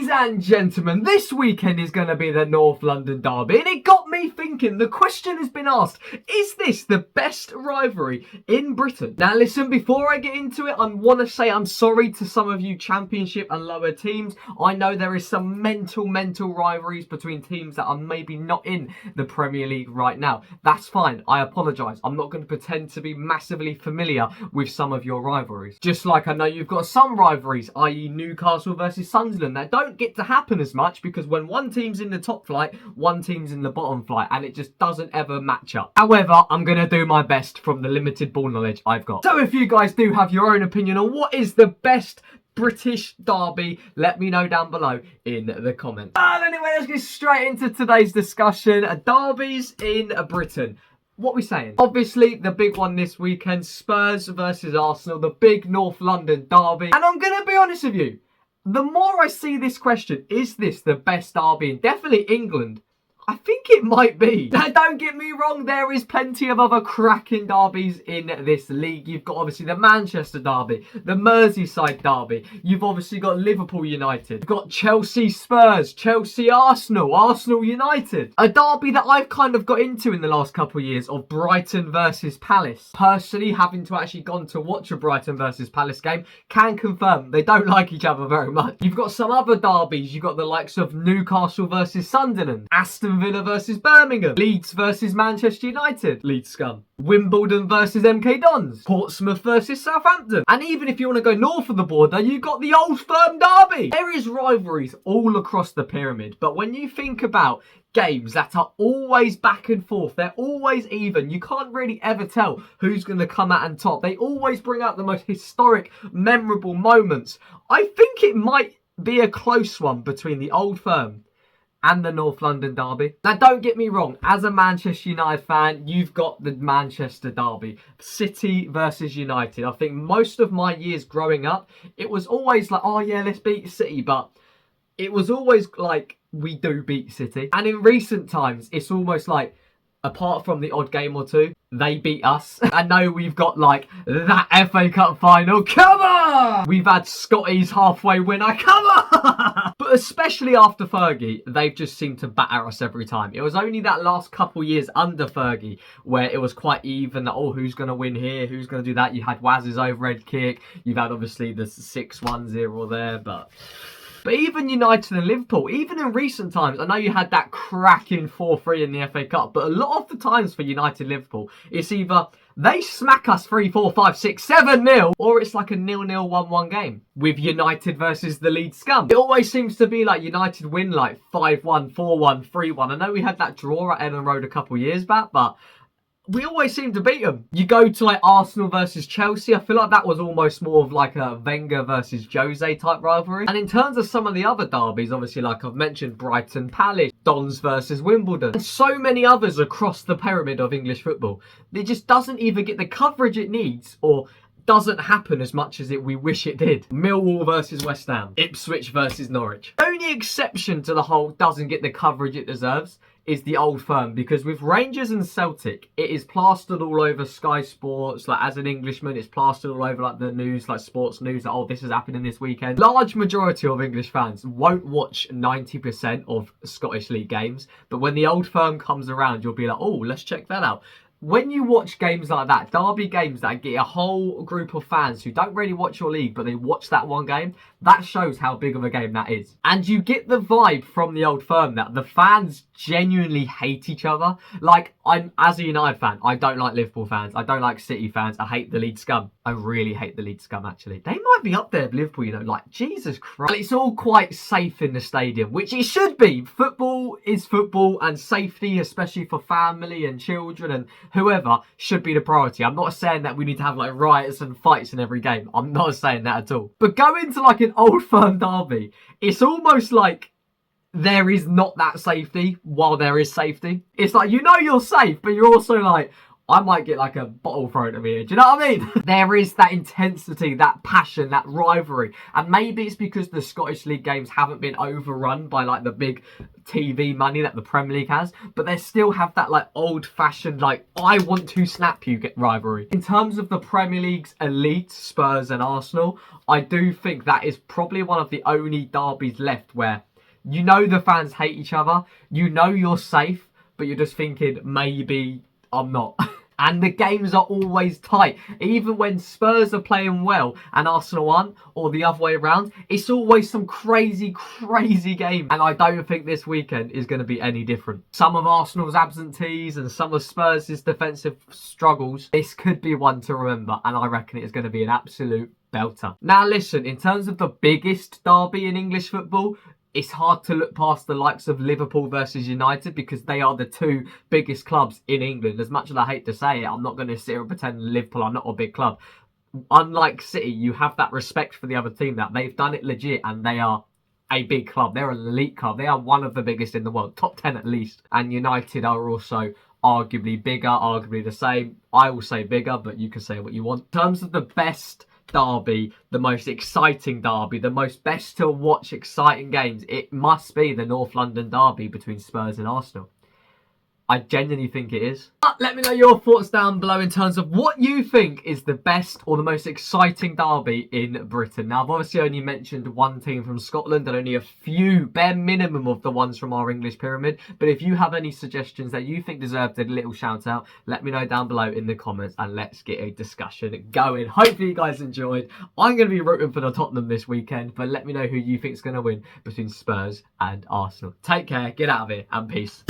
Ladies and gentlemen, this weekend is going to be the North London derby, and it got me thinking. The question has been asked, is this the best rivalry in Britain? Now listen, before I get into it, I want to say I'm sorry to some of you Championship and lower teams. I know there is some mental rivalries between teams that are maybe not in the Premier League right now. That's fine, I apologise. I'm not going to pretend to be massively familiar with some of your rivalries. Just like I know you've got some rivalries, i.e. Newcastle versus Sunderland, that don't get to happen as much because when one team's in the top flight, one team's in the bottom flight, and it just doesn't ever match up. However, I'm going to do my best from the limited ball knowledge I've got. So if you guys do have your own opinion on what is the best British derby, let me know down below in the comments. And anyway, let's get straight into today's discussion. Derbies in Britain. What are we saying? Obviously, the big one this weekend, Spurs versus Arsenal, the big North London derby. And I'm going to be honest with you, the more I see this question, is this the best derby in definitely England? I think it might be. Now, don't get me wrong, there is plenty of other cracking derbies in this league. You've got obviously the Manchester derby, the Merseyside derby. You've obviously got Liverpool United. You've got Chelsea Spurs, Chelsea Arsenal, Arsenal United. A derby that I've kind of got into in the last couple of years of Brighton versus Palace. Personally, having to actually gone to watch a Brighton versus Palace game, can confirm they don't like each other very much. You've got some other derbies. You've got the likes of Newcastle versus Sunderland, Aston Villa versus Birmingham, Leeds versus Manchester United, Leeds scum, Wimbledon versus MK Dons, Portsmouth versus Southampton, and even if you want to go north of the border, you've got the Old Firm derby. There is rivalries all across the pyramid, but when you think about games that are always back and forth, they're always even, you can't really ever tell who's going to come out on top. They always bring out the most historic, memorable moments. I think it might be a close one between the Old Firm and the North London derby. Now, don't get me wrong, as a Manchester United fan, you've got the Manchester derby. City versus United. I think most of my years growing up, it was always like, oh yeah, let's beat City, but it was always like, we do beat City. And in recent times, it's almost like, apart from the odd game or two, they beat us. I know we've got like that FA Cup final, come on! We've had Scotty's halfway winner, come on! But especially after Fergie, they've just seemed to batter us every time. It was only that last couple years under Fergie where it was quite even, that, oh, who's going to win here, who's going to do that? You had Waz's overhead kick, you've had obviously the 6-1-0 there, but even United and Liverpool, even in recent times, I know you had that cracking 4-3 in the FA Cup, but a lot of the times for United Liverpool, it's either they smack us 3-4, 5-6, 7-0, or it's like a 0-0, 1-1 game with United versus the Leeds scum. It always seems to be like United win like 5-1, 4-1, 3-1. I know we had that draw at Ellen Road a couple of years back, but we always seem to beat them. You go to like Arsenal versus Chelsea, I feel like that was almost more of like a Wenger versus Jose type rivalry. And in terms of some of the other derbies, obviously like I've mentioned, Brighton Palace, Dons versus Wimbledon, and so many others across the pyramid of English football. It just doesn't even get the coverage it needs, or doesn't happen as much as we wish it did. Millwall versus West Ham, Ipswich versus Norwich. The only exception to the whole doesn't get the coverage it deserves is the Old Firm, because with Rangers and Celtic, it is plastered all over Sky Sports. Like, as an Englishman, it's plastered all over like the news, like sports news, like, oh, this is happening this weekend. Large majority of English fans won't watch 90% of Scottish League games, but when the Old Firm comes around, you'll be like, oh, let's check that out. When you watch games like that, derby games that get a whole group of fans who don't really watch your league, but they watch that one game, that shows how big of a game that is. And you get the vibe from the Old Firm that the fans genuinely hate each other. Like, as a United fan, I don't like Liverpool fans. I don't like City fans. I hate the Leeds scum. I really hate the Leeds scum, actually. They might be up there with Liverpool, you know, like, Jesus Christ. And it's all quite safe in the stadium, which it should be. Football is football, and safety, especially for family and children and whoever, should be the priority. I'm not saying that we need to have like riots and fights in every game. I'm not saying that at all. But go into like an Old Firm derby, it's almost like there is not that safety while there is safety. It's like, you know you're safe, but you're also like, I might get like a bottle thrown at me. Do you know what I mean? There is that intensity, that passion, that rivalry. And maybe it's because the Scottish League games haven't been overrun by like the big TV money that the Premier League has. But they still have that like old fashioned, like, I want to snap you rivalry. In terms of the Premier League's elite, Spurs and Arsenal, I do think that is probably one of the only derbies left where you know the fans hate each other. You know you're safe, but you're just thinking, maybe I'm not. And the games are always tight. Even when Spurs are playing well and Arsenal aren't, or the other way around, it's always some crazy, crazy game. And I don't think this weekend is going to be any different. Some of Arsenal's absentees and some of Spurs' defensive struggles, this could be one to remember. And I reckon it is going to be an absolute belter. Now listen, in terms of the biggest derby in English football, it's hard to look past the likes of Liverpool versus United because they are the two biggest clubs in England. As much as I hate to say it, I'm not going to sit here and pretend Liverpool are not a big club. Unlike City, you have that respect for the other team that they've done it legit and they are a big club. They're an elite club. They are one of the biggest in the world, top 10 at least. And United are also arguably bigger, arguably the same. I will say bigger, but you can say what you want. In terms of the best derby, the most exciting derby, the most best to watch exciting games, it must be the North London derby between Spurs and Arsenal. I genuinely think it is. But let me know your thoughts down below in terms of what you think is the best or the most exciting derby in Britain. Now, I've obviously only mentioned one team from Scotland and only a few, bare minimum, of the ones from our English pyramid. But if you have any suggestions that you think deserved a little shout out, let me know down below in the comments and let's get a discussion going. Hopefully you guys enjoyed. I'm going to be rooting for the Tottenham this weekend, but let me know who you think is going to win between Spurs and Arsenal. Take care, get out of here, and peace.